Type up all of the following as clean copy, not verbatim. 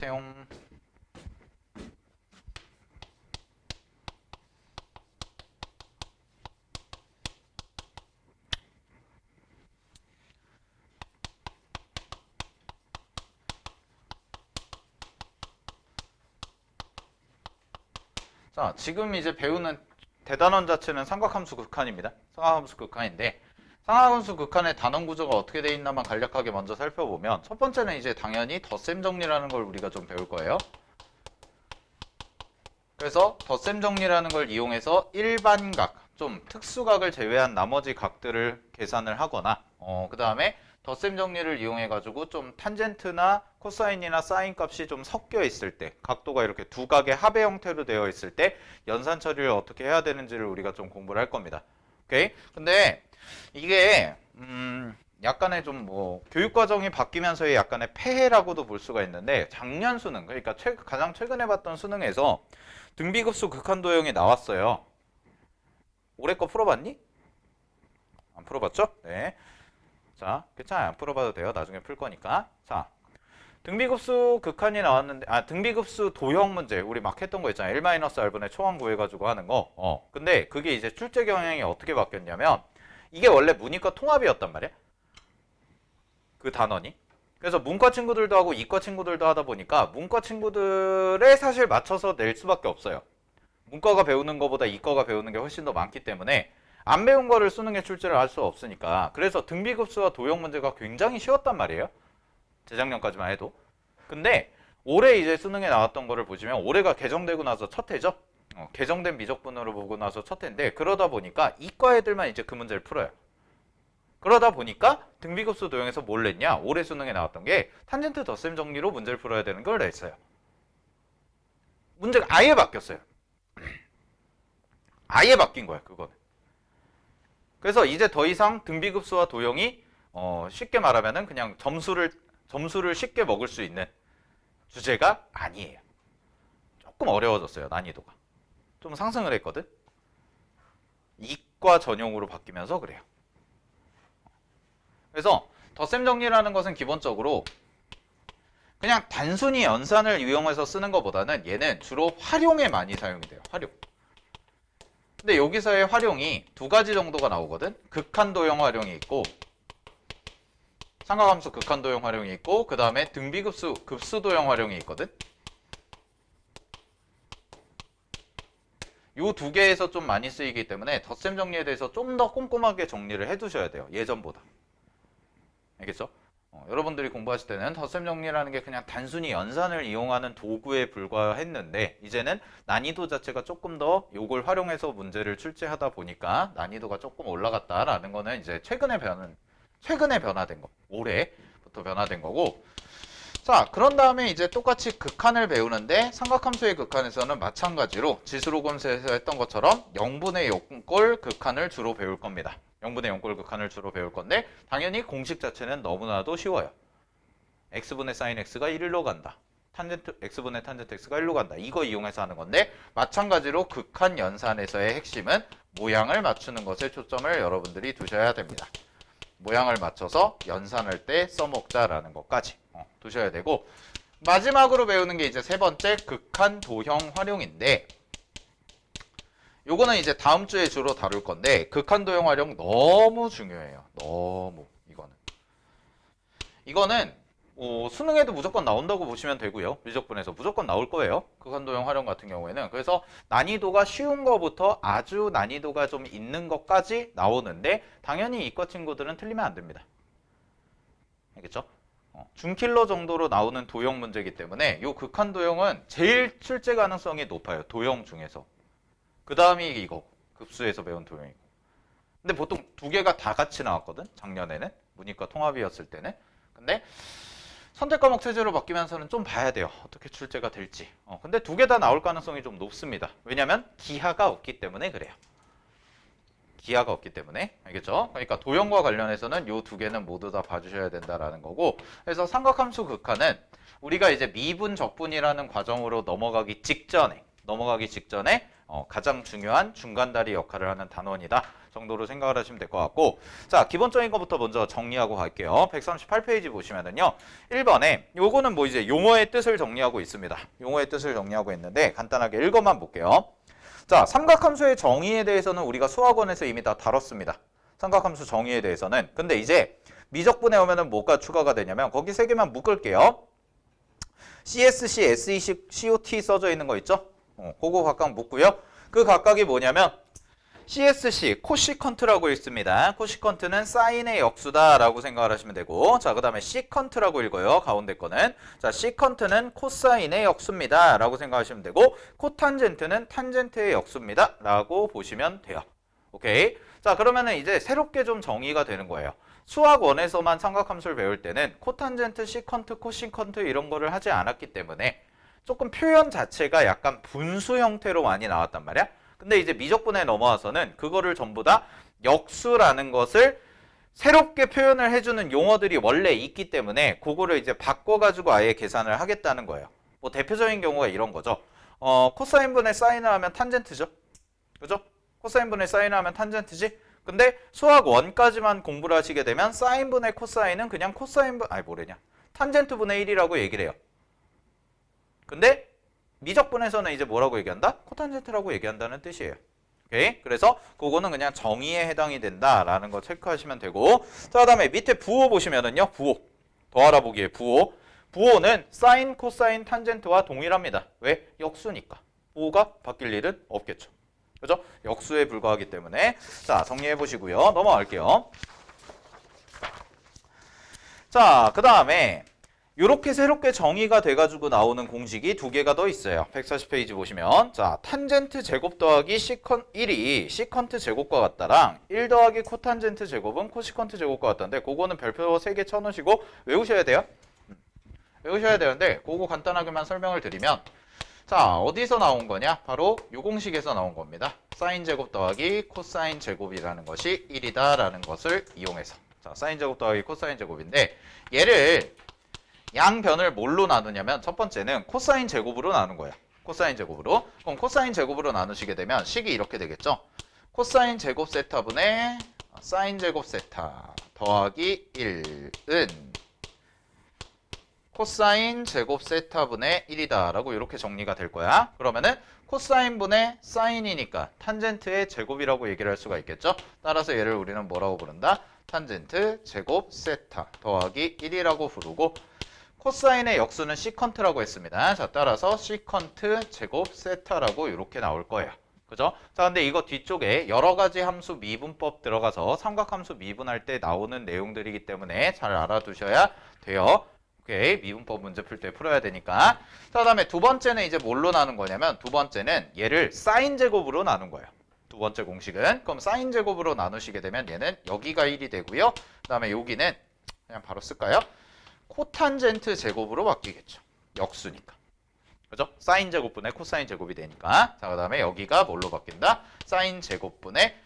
태용. 자, 지금 이제 배우는 대단원 자체는 삼각함수 극한입니다. 삼각함수 극한인데 삼각함수 극한의 단원 구조가 어떻게 돼 있나만 간략하게 먼저 살펴보면 첫 번째는 이제 당연히 덧셈 정리라는 걸 우리가 좀 배울 거예요. 그래서 덧셈 정리라는 걸 이용해서 일반각, 좀 특수각을 제외한 나머지 각들을 계산을 하거나 그 다음에 덧셈 정리를 이용해 가지고 좀 탄젠트나 코사인이나 사인 값이 좀 섞여 있을 때, 각도가 이렇게 두 각의 합의 형태로 되어 있을 때 연산 처리를 어떻게 해야 되는지를 우리가 좀 공부를 할 겁니다. 오케이? 근데 이게 약간의 좀 뭐 교육 과정이 바뀌면서의 약간의 폐해라고도 볼 수가 있는데, 작년 수능, 그러니까 가장 최근에 봤던 수능에서 등비급수 극한도형이 나왔어요. 올해 거 풀어봤니? 안 풀어봤죠? 네. 자, 괜찮아요. 안 풀어봐도 돼요. 나중에 풀 거니까. 자, 등비급수 극한이 나왔는데, 등비급수 도형 문제. 우리 막 했던 거 있잖아요. 1-R분의 초항 구해가지고 하는 거. 근데 그게 이제 출제 경향이 어떻게 바뀌었냐면, 이게 원래 문이과 통합이었단 말이야. 그 단원이. 그래서 문과 친구들도 하고 이과 친구들도 하다 보니까 문과 친구들에 사실 맞춰서 낼 수밖에 없어요. 문과가 배우는 것보다 이과가 배우는 게 훨씬 더 많기 때문에 안 배운 거를 수능에 출제를 할 수 없으니까, 그래서 등비급수와 도형 문제가 굉장히 쉬웠단 말이에요. 재작년까지만 해도. 근데 올해 이제 수능에 나왔던 거를 보시면 올해가 개정되고 나서 첫 해죠. 개정된 미적분으로 보고 나서 첫 해인데, 그러다 보니까 이과 애들만 이제 그 문제를 풀어요. 그러다 보니까 등비급수 도형에서 뭘 냈냐? 올해 수능에 나왔던 게 탄젠트 덧셈 정리로 문제를 풀어야 되는 걸 냈어요. 문제가 아예 바뀌었어요. 아예 바뀐 거야, 그거는. 그래서 이제 더 이상 등비급수와 도형이 쉽게 말하면은 그냥 점수를 쉽게 먹을 수 있는 주제가 아니에요. 조금 어려워졌어요, 난이도가. 좀 상승을 했거든. 이과 전용으로 바뀌면서 그래요. 그래서 덧셈 정리라는 것은 기본적으로 그냥 단순히 연산을 이용해서 쓰는 것보다는 얘는 주로 활용에 많이 사용이 돼요. 활용. 근데 여기서의 활용이 두 가지 정도가 나오거든. 극한도형 활용이 있고, 삼각함수 극한도형 활용이 있고, 그 다음에 등비급수 급수도형 활용이 있거든. 요 두 개에서 좀 많이 쓰이기 때문에 덧셈 정리에 대해서 좀 더 꼼꼼하게 정리를 해두셔야 돼요. 예전보다. 알겠죠? 여러분들이 공부하실 때는 덧셈 정리라는 게 그냥 단순히 연산을 이용하는 도구에 불과했는데, 이제는 난이도 자체가 조금 더 요걸 활용해서 문제를 출제하다 보니까 난이도가 조금 올라갔다라는 거는 이제 최근에 변화된 거, 올해부터 변화된 거고. 자, 그런 다음에 이제 똑같이 극한을 배우는데, 삼각함수의 극한에서는 마찬가지로 지수로금수에서 했던 것처럼 0분의 용골 극한을 주로 배울 겁니다. 0분의 용골 극한을 주로 배울 건데, 당연히 공식 자체는 너무나도 쉬워요. x분의 sin x가 1로 간다. x분의 탄젠트 x가 1로 간다. 이거 이용해서 하는 건데, 마찬가지로 극한 연산에서의 핵심은 모양을 맞추는 것에 초점을 여러분들이 두셔야 됩니다. 모양을 맞춰서 연산할 때 써먹자라는 것까지 두셔야 되고, 마지막으로 배우는 게 이제 세 번째 극한 도형 활용인데, 요거는 이제 다음 주에 주로 다룰 건데, 극한 도형 활용 너무 중요해요. 너무. 이거는 수능에도 무조건 나온다고 보시면 되고요. 미적분에서 무조건 나올 거예요. 극한 도형 활용 같은 경우에는. 그래서 난이도가 쉬운 거부터 아주 난이도가 좀 있는 것까지 나오는데, 당연히 이과 친구들은 틀리면 안 됩니다. 알겠죠? 중킬러 정도로 나오는 도형 문제이기 때문에 요 극한 도형은 제일 출제 가능성이 높아요. 도형 중에서. 그 다음이 이거 급수에서 배운 도형이고. 근데 보통 두 개가 다 같이 나왔거든. 작년에는 문이과 통합이었을 때는. 근데 선택 과목 체제로 바뀌면서는 좀 봐야 돼요. 어떻게 출제가 될지. 근데 두 개 다 나올 가능성이 좀 높습니다. 왜냐면 기하가 없기 때문에 그래요. 기하가 없기 때문에. 알겠죠? 그러니까 도형과 관련해서는 요 두 개는 모두 다 봐주셔야 된다라는 거고. 그래서 삼각함수 극한은 우리가 이제 미분 적분이라는 과정으로 넘어가기 직전에 가장 중요한 중간다리 역할을 하는 단원이다 정도로 생각을 하시면 될 것 같고, 자, 기본적인 것부터 먼저 정리하고 갈게요. 138페이지 보시면은요, 1번에 요거는 뭐 이제 용어의 뜻을 정리하고 있습니다. 용어의 뜻을 정리하고 있는데 간단하게 읽어만 볼게요. 자, 삼각함수의 정의에 대해서는 우리가 수학원에서 이미 다 다뤘습니다. 삼각함수 정의에 대해서는. 근데 이제 미적분에 오면은 뭐가 추가가 되냐면 거기 세 개만 묶을게요. CSC, SEC, COT 써져 있는 거 있죠? 그거 각각 묶고요. 그 각각이 뭐냐면 CSC, 코시컨트라고 있습니다. 코시컨트는 사인의 역수다라고 생각을 하시면 되고, 자, 그 다음에 시컨트라고 읽어요. 가운데 거는. 자, 시컨트는 코사인의 역수입니다. 라고 생각하시면 되고, 코탄젠트는 탄젠트의 역수입니다. 라고 보시면 돼요. 오케이? 자, 그러면은 이제 새롭게 좀 정의가 되는 거예요. 수학원에서만 삼각함수를 배울 때는 코탄젠트, 시컨트, 코시컨트 이런 거를 하지 않았기 때문에 조금 표현 자체가 약간 분수 형태로 많이 나왔단 말이야. 근데 이제 미적분에 넘어와서는 그거를 전부 다 역수라는 것을 새롭게 표현을 해주는 용어들이 원래 있기 때문에 그거를 이제 바꿔가지고 아예 계산을 하겠다는 거예요. 뭐 대표적인 경우가 이런 거죠. 코사인분의 사인을 하면 탄젠트죠. 그죠? 코사인분의 사인을 하면 탄젠트지. 근데 수학 1까지만 공부를 하시게 되면 사인분의 코사인은 그냥 코사인분, 아니 뭐래냐, 탄젠트분의 1이라고 얘기를 해요. 근데 미적분에서는 이제 뭐라고 얘기한다? 코탄젠트라고 얘기한다는 뜻이에요. 오케이? 그래서 그거는 그냥 정의에 해당이 된다라는 거 체크하시면 되고, 자, 그다음에 밑에 부호 보시면은요, 부호 더 알아보기에 부호. 부호는 사인, 코사인, 탄젠트와 동일합니다. 왜? 역수니까. 부호가 바뀔 일은 없겠죠. 그죠? 역수에 불과하기 때문에. 자, 정리해 보시고요. 넘어갈게요. 자, 그 다음에 이렇게 새롭게 정의가 돼가지고 나오는 공식이 두 개가 더 있어요. 140페이지 보시면, 자, 탄젠트 제곱 더하기 1이 시컨트 제곱과 같다랑 1 더하기 코탄젠트 제곱은 코시컨트 제곱과 같다는데 그거는 별표 3개 쳐놓으시고 외우셔야 돼요. 외우셔야 되는데 그거 간단하게만 설명을 드리면, 자, 어디서 나온 거냐? 바로 이 공식에서 나온 겁니다. 사인 제곱 더하기 코사인 제곱이라는 것이 1이다 라는 것을 이용해서, 자, 사인 제곱 더하기 코사인 제곱인데 얘를 양변을 뭘로 나누냐면 첫 번째는 코사인 제곱으로 나눈 거야. 코사인 제곱으로. 그럼 코사인 제곱으로 나누시게 되면 식이 이렇게 되겠죠. 코사인 제곱 세타분의 사인 제곱 세타 더하기 1은 코사인 제곱 세타분의 1이다 라고 이렇게 정리가 될 거야. 그러면은 코사인분의 사인이니까 탄젠트의 제곱이라고 얘기를 할 수가 있겠죠. 따라서 얘를 우리는 뭐라고 부른다? 탄젠트 제곱 세타 더하기 1이라고 부르고, 코사인의 역수는 시컨트라고 했습니다. 자, 따라서 시컨트 제곱 세타라고 이렇게 나올 거예요. 그죠? 자, 근데 이거 뒤쪽에 여러 가지 함수 미분법 들어가서 삼각함수 미분할 때 나오는 내용들이기 때문에 잘 알아두셔야 돼요. 오케이, 미분법 문제 풀 때 풀어야 되니까. 자, 그다음에 두 번째는 이제 뭘로 나눈 거냐면 두 번째는 얘를 사인 제곱으로 나눈 거예요. 두 번째 공식은. 그럼 사인 제곱으로 나누시게 되면 얘는 여기가 1이 되고요. 그다음에 여기는 그냥 바로 쓸까요? 코탄젠트 제곱으로 바뀌겠죠. 역수니까. 그죠? 사인 제곱분의 코사인 제곱이 되니까. 자, 그 다음에 여기가 뭘로 바뀐다? 사인 제곱분의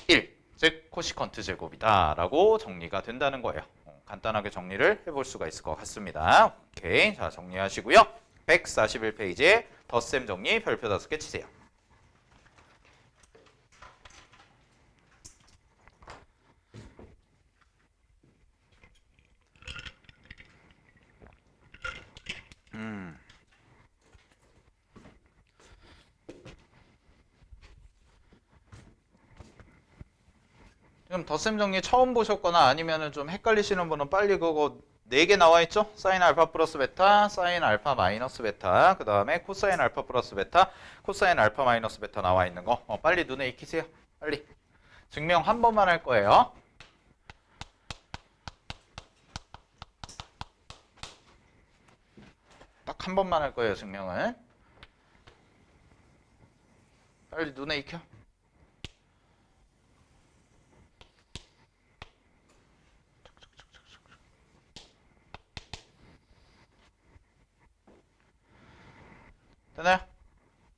1, 즉 코시컨트 제곱이다 라고 정리가 된다는 거예요. 간단하게 정리를 해볼 수가 있을 것 같습니다. 오케이, 자, 정리하시고요. 141페이지에 덧셈 정리 별표 5개 치세요. 지금 덧셈 정리 처음 보셨거나 아니면은 좀 헷갈리시는 분은 빨리 그거 4개 나와 있죠? 사인 알파 플러스 베타, 사인 알파 마이너스 베타, 그 다음에 코사인 알파 플러스 베타, 코사인 알파 마이너스 베타 나와 있는 거 빨리 눈에 익히세요. 빨리. 증명 한 번만 할 거예요. 딱 한 번만 할 거예요, 증명은. 빨리 눈에 익혀. 되나요?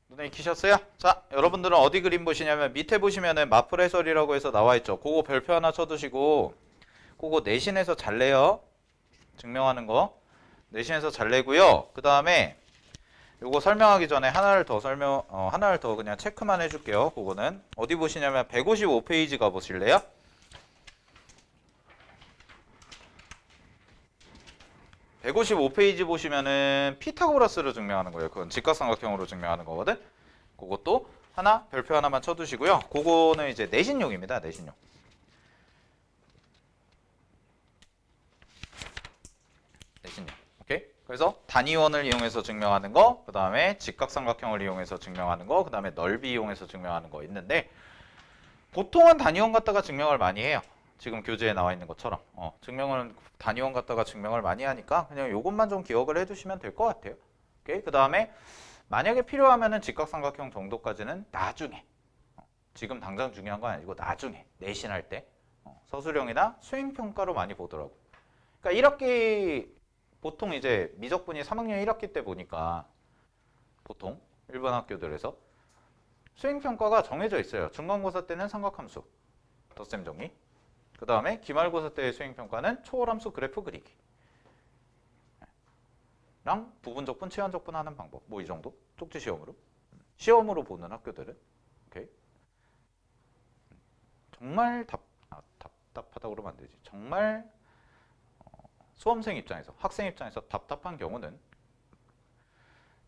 눈에 익히셨어요? 자, 여러분들은 어디 그림 보시냐면 밑에 보시면은 마플 해설이라고 해서 나와 있죠. 그거 별표 하나 쳐두시고 그거 내신에서 잘 내요. 증명하는 거 내신에서 잘 내고요. 그 다음에 요거 설명하기 전에 하나를 더 그냥 체크만 해줄게요. 그거는 어디 보시냐면 155페이지 가보실래요? 155페이지 보시면은 피타고라스를 증명하는 거예요. 그건 직각삼각형으로 증명하는 거거든. 그것도 하나 별표 하나만 쳐두시고요. 그거는 이제 내신용입니다. 내신용. 내신용. 오케이? 그래서 단위원을 이용해서 증명하는 거, 그 다음에 직각삼각형을 이용해서 증명하는 거, 그 다음에 넓이 이용해서 증명하는 거 있는데 보통은 단위원 갖다가 증명을 많이 해요. 지금 교재에 나와 있는 것처럼 증명을 단위원 갖다가 증명을 많이 하니까 그냥 요것만 좀 기억을 해두시면 될 것 같아요. 오케이? 그 다음에 만약에 필요하면은 직각삼각형 정도까지는 나중에 지금 당장 중요한 건 아니고 나중에 내신할 때 서술형이나 수행평가로 많이 보더라고요. 그러니까 1학기 보통 이제 미적분이 3학년 1학기 때 보니까 보통 일반 학교들에서 수행평가가 정해져 있어요. 중간고사 때는 삼각함수, 덧셈 정리. 그 다음에 기말고사 때의 수행평가는 초월함수 그래프 그리기 랑 부분적분, 치환적분 하는 방법. 뭐 이 정도? 쪽지 시험으로 보는 학교들은 오케이. 정말 답답하다고 그러면 안 되지. 정말 수험생 입장에서, 학생 입장에서 답답한 경우는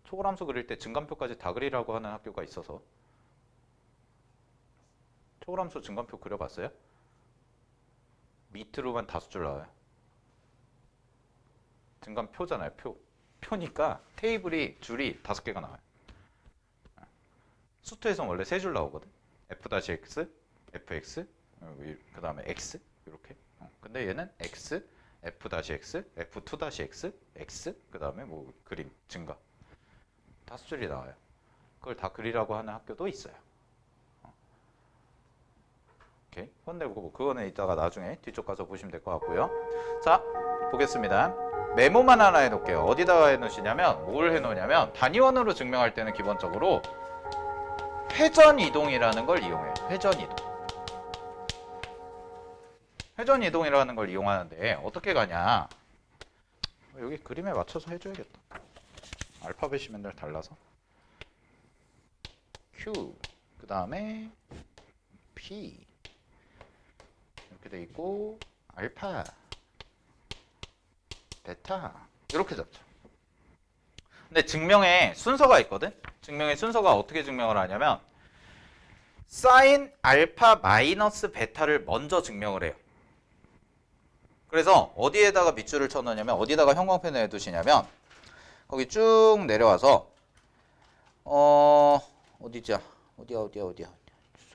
초월함수 그릴 때 증간표까지 다 그리라고 하는 학교가 있어서 초월함수 증간표 그려봤어요? 밑으로만 5줄 나와요. 증간표잖아요. 표니까 테이블이 줄이 5개가 나와요. 수투에서는 원래 3줄 나오거든. F-X, Fx, 그 다음에 X 이렇게. 근데 얘는 X, F-X, F2-X, X, 그 다음에 뭐 그림, 증가 5줄이 나와요. 그걸 다 그리라고 하는 학교도 있어요. 오케이. 근데 그거는 이따가 나중에 뒤쪽 가서 보시면 될 것 같고요. 자, 보겠습니다. 메모만 하나 해놓을게요. 어디다가 해놓으시냐면 뭘 해놓으냐면 단위원으로 증명할 때는 기본적으로 회전이동이라는 걸 이용해요. 회전이동이라는 걸 이용하는데 어떻게 가냐. 여기 그림에 맞춰서 해줘야겠다. 알파벳이 맨날 달라서. Q, 그 다음에 P 이렇게 돼 있고 알파, 베타 이렇게 잡죠. 근데 증명에 순서가 있거든. 증명의 순서가 어떻게 증명을 하냐면 사인 알파 마이너스 베타를 먼저 증명을 해요. 그래서 어디에다가 밑줄을 쳐놓냐면 어디다가 형광펜을 해두시냐면 거기 쭉 내려와서 어디야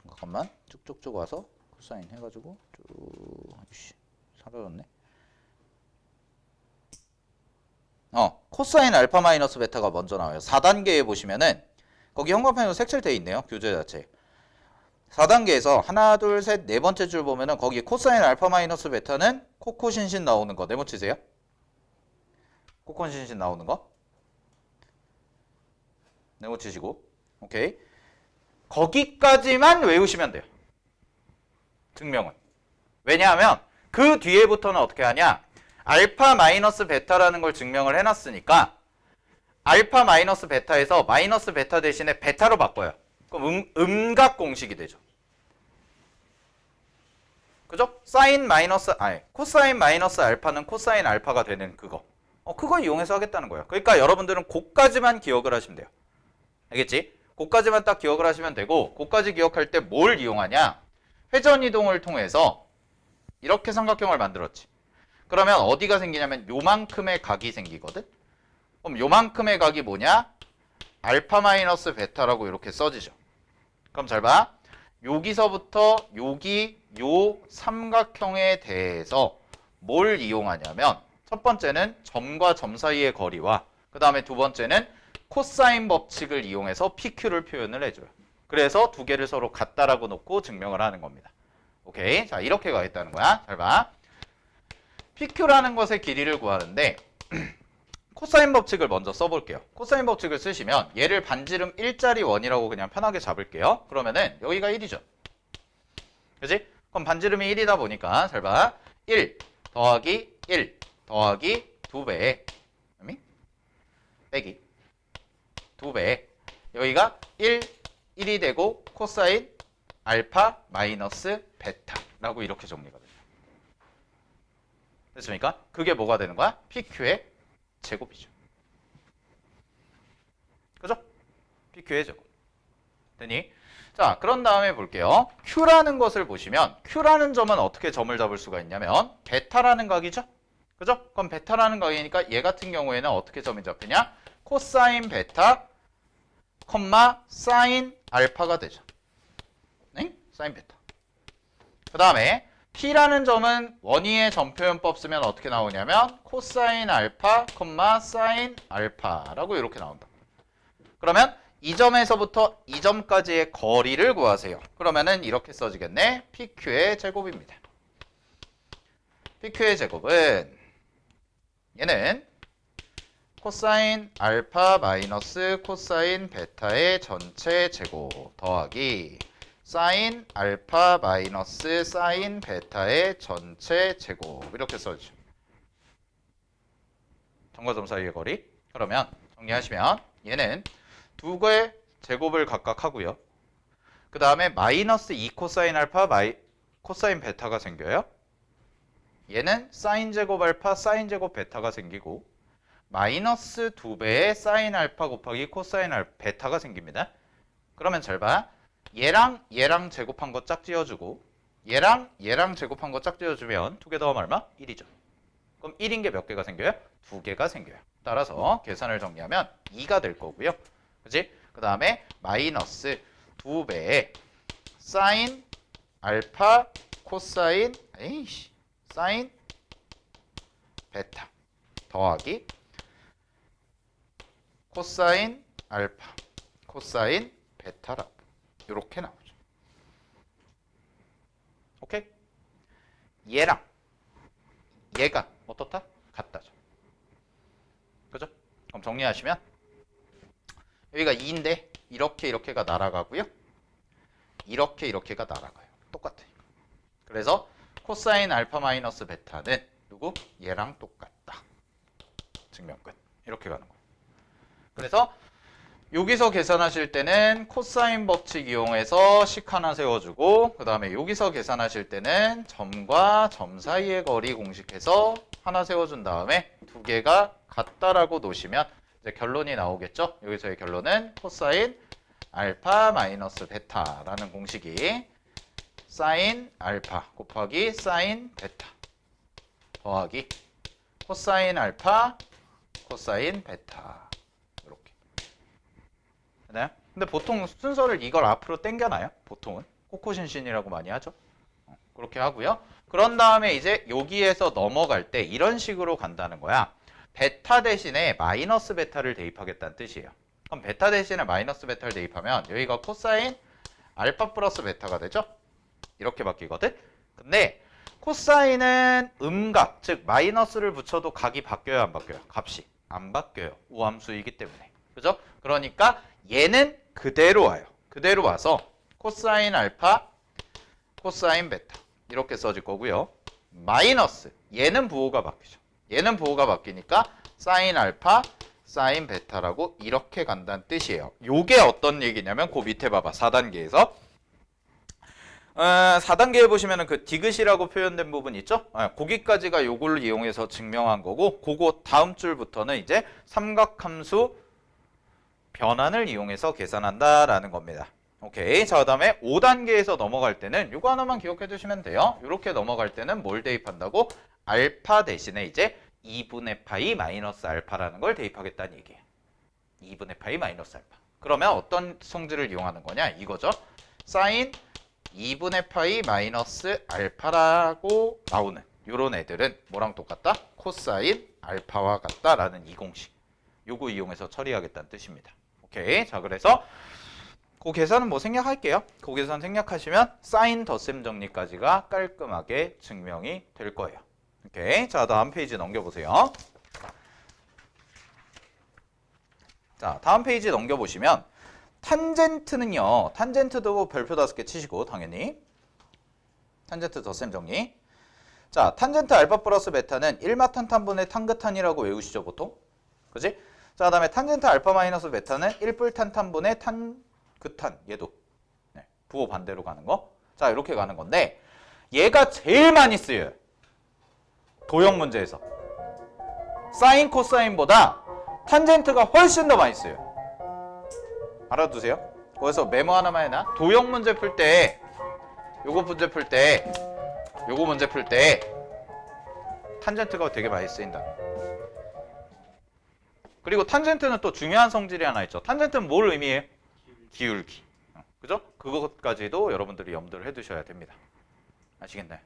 잠깐만 쭉쭉쭉 와서 코사인 해가지고 쭉 사라졌네. 코사인 알파 마이너스 베타가 먼저 나와요. 4단계에 보시면은 거기 형광펜으로 색칠되어 있네요. 교재 자체. 4단계에서 하나, 둘, 셋, 네 번째 줄 보면은 거기 코사인 알파 마이너스 베타는 코코신신 나오는 거 네모 치세요. 코코신신 나오는 거 네모 치시고 오케이. 거기까지만 외우시면 돼요. 증명은. 왜냐하면 그 뒤에부터는 어떻게 하냐. 알파 마이너스 베타라는 걸 증명을 해놨으니까 알파 마이너스 베타에서 마이너스 베타 대신에 베타로 바꿔요. 그럼 음각 공식이 되죠. 그죠? 코사인 마이너스 알파는 코사인 알파가 되는 그거. 그거 이용해서 하겠다는 거예요. 그러니까 여러분들은 그까지만 기억을 하시면 돼요. 알겠지? 그까지만 딱 기억을 하시면 되고 그까지 기억할 때 뭘 이용하냐? 회전 이동을 통해서 이렇게 삼각형을 만들었지. 그러면 어디가 생기냐면 요만큼의 각이 생기거든? 그럼 요만큼의 각이 뭐냐? 알파 마이너스 베타라고 이렇게 써지죠. 그럼 잘 봐. 여기서부터 여기 요 삼각형에 대해서 뭘 이용하냐면 첫 번째는 점과 점 사이의 거리와 그 다음에 두 번째는 코사인 법칙을 이용해서 PQ를 표현을 해줘요. 그래서 두 개를 서로 같다라고 놓고 증명을 하는 겁니다. 오케이. 자, 이렇게 가겠다는 거야. 잘 봐. PQ라는 것의 길이를 구하는데 코사인 법칙을 먼저 써볼게요. 코사인 법칙을 쓰시면 얘를 반지름 1짜리 원이라고 그냥 편하게 잡을게요. 그러면은 여기가 1이죠. 그지? 그럼 반지름이 1이다 보니까 잘 봐. 1 더하기 1 더하기 2배 빼기 2배. 여기가 1이 되고 코사인 알파 마이너스 베타라고 이렇게 정리가 돼요. 됐습니까? 그게 뭐가 되는 거야? PQ의 제곱이죠. 그죠? PQ의 제곱. 되니? 자, 그런 다음에 볼게요. Q라는 것을 보시면 Q라는 점은 어떻게 점을 잡을 수가 있냐면 베타라는 각이죠? 그죠? 그럼 베타라는 각이니까 얘 같은 경우에는 어떻게 점이 잡히냐? 코사인 베타, 콤마 사인 알파가 되죠. 네? 사인 베타. 그 다음에 P라는 점은 원위의 점표현법 쓰면 어떻게 나오냐면 코사인 알파, 콤마 사인 알파라고 이렇게 나온다. 그러면 이 점에서부터 이 점까지의 거리를 구하세요. 그러면은 이렇게 써지겠네. PQ의 제곱입니다. PQ의 제곱은 얘는 코사인 알파 마이너스 코사인 베타의 전체 제곱 더하기 사인 알파 마이너스 사인 베타의 전체 제곱 이렇게 써주죠. 점과 점 사이의 거리. 그러면 정리하시면 얘는 두 개의 제곱을 각각 하고요. 그 다음에 마이너스 2 코사인 알파 코사인 베타가 생겨요. 얘는 사인 제곱 알파 사인 제곱 베타가 생기고 마이너스 2배의 사인 알파 곱하기 코사인 베타가 생깁니다. 그러면 잘 봐. 얘랑 얘랑 제곱한 거 짝 지어주고 얘랑 얘랑 제곱한 거 짝 지어주면 두 개 더하면 얼마? 1이죠. 그럼 1인 게 몇 개가 생겨요? 2개가 생겨요. 따라서 계산을 정리하면 2가 될 거고요. 그치? 그 다음에 마이너스 2배의 사인 알파 코사인 사인 베타 더하기 코사인 알파 코사인 베타라고 이렇게 나오죠. 오케이? 얘랑 얘가 어떻다? 같다죠. 그죠? 그럼 정리하시면 여기가 2인데 이렇게 이렇게가 날아가고요. 이렇게 이렇게가 날아가요. 똑같으니까. 그래서 코사인 알파 마이너스 베타는 누구? 얘랑 똑같다. 증명 끝. 이렇게 가는 거예요. 그래서 여기서 계산하실 때는 코사인 법칙 이용해서 식 하나 세워주고 그 다음에 여기서 계산하실 때는 점과 점 사이의 거리 공식해서 하나 세워준 다음에 두 개가 같다라고 놓으시면 이제 결론이 나오겠죠. 여기서의 결론은 코사인 알파 마이너스 베타라는 공식이 사인 알파 곱하기 사인 베타 더하기 코사인 알파 코사인 베타 이렇게. 네? 근데 보통 순서를 이걸 앞으로 당겨놔요. 보통은 코코신신이라고 많이 하죠. 그렇게 하고요. 그런 다음에 이제 여기에서 넘어갈 때 이런 식으로 간다는 거야. 베타 대신에 마이너스 베타를 대입하겠다는 뜻이에요. 그럼 베타 대신에 마이너스 베타를 대입하면 여기가 코사인 알파 플러스 베타가 되죠? 이렇게 바뀌거든? 근데 코사인은 음각, 즉 마이너스를 붙여도 각이 바뀌어요, 안 바뀌어요? 값이 안 바뀌어요. 우함수이기 때문에. 그죠? 그러니까 얘는 그대로 와요. 그대로 와서 코사인 알파, 코사인 베타 이렇게 써질 거고요. 마이너스, 얘는 부호가 바뀌죠. 얘는 부호가 바뀌니까 사인 알파, 사인 베타라고 이렇게 간다는 뜻이에요. 요게 어떤 얘기냐면 그 밑에 봐봐. 4단계에서 4단계에 보시면은 그 디귿이라고 표현된 부분 있죠? 거기까지가 요걸 이용해서 증명한 거고 그거 다음 줄부터는 이제 삼각함수 변환을 이용해서 계산한다라는 겁니다. 오케이. 자, 그다음에 5단계에서 넘어갈 때는 요거 하나만 기억해 두시면 돼요. 이렇게 넘어갈 때는 뭘 대입한다고? 알파 대신에 이제 2분의 파이 마이너스 알파라는 걸 대입하겠다는 얘기예요. 2분의 파이 마이너스 알파. 그러면 어떤 성질을 이용하는 거냐? 이거죠. 사인 2분의 파이 마이너스 알파라고 나오는 요런 애들은 뭐랑 똑같다? 코사인 알파와 같다라는 이 공식. 요거 이용해서 처리하겠다는 뜻입니다. 오케이. 자, 그래서 그 계산은 뭐 생략할게요. 그 계산 생략하시면 사인 덧셈 정리까지가 깔끔하게 증명이 될 거예요. 오케이. 자, 다음 페이지 넘겨보세요. 자, 다음 페이지 넘겨보시면 탄젠트는요. 탄젠트도 별표 5개 치시고 당연히 탄젠트 덧셈 정리. 자, 탄젠트 알파 플러스 베타는 1마탄탄분의 탄그탄이라고 외우시죠 보통? 그지? 자, 그다음에 탄젠트 알파 마이너스 베타는 1뿔 탄탄분의 극탄 얘도 네, 부호 반대로 가는 거. 자, 이렇게 가는 건데 얘가 제일 많이 쓰여요. 도형 문제에서. 사인 코사인보다 탄젠트가 훨씬 더 많이 쓰여요. 알아두세요. 거기서 메모 하나만 해놔. 도형 문제 풀 때 요거 문제 풀 때 요거 문제 풀 때 탄젠트가 되게 많이 쓰인다. 그리고 탄젠트는 또 중요한 성질이 하나 있죠. 탄젠트는 뭘 의미해요? 기울기. 그죠? 그것까지도 여러분들이 염두를 해두셔야 됩니다. 아시겠나요?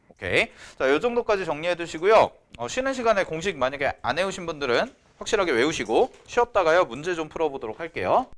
오케이. 자, 요 정도까지 정리해 두시고요. 쉬는 시간에 공식 만약에 안 외우신 분들은 확실하게 외우시고 쉬었다가요 문제 좀 풀어보도록 할게요.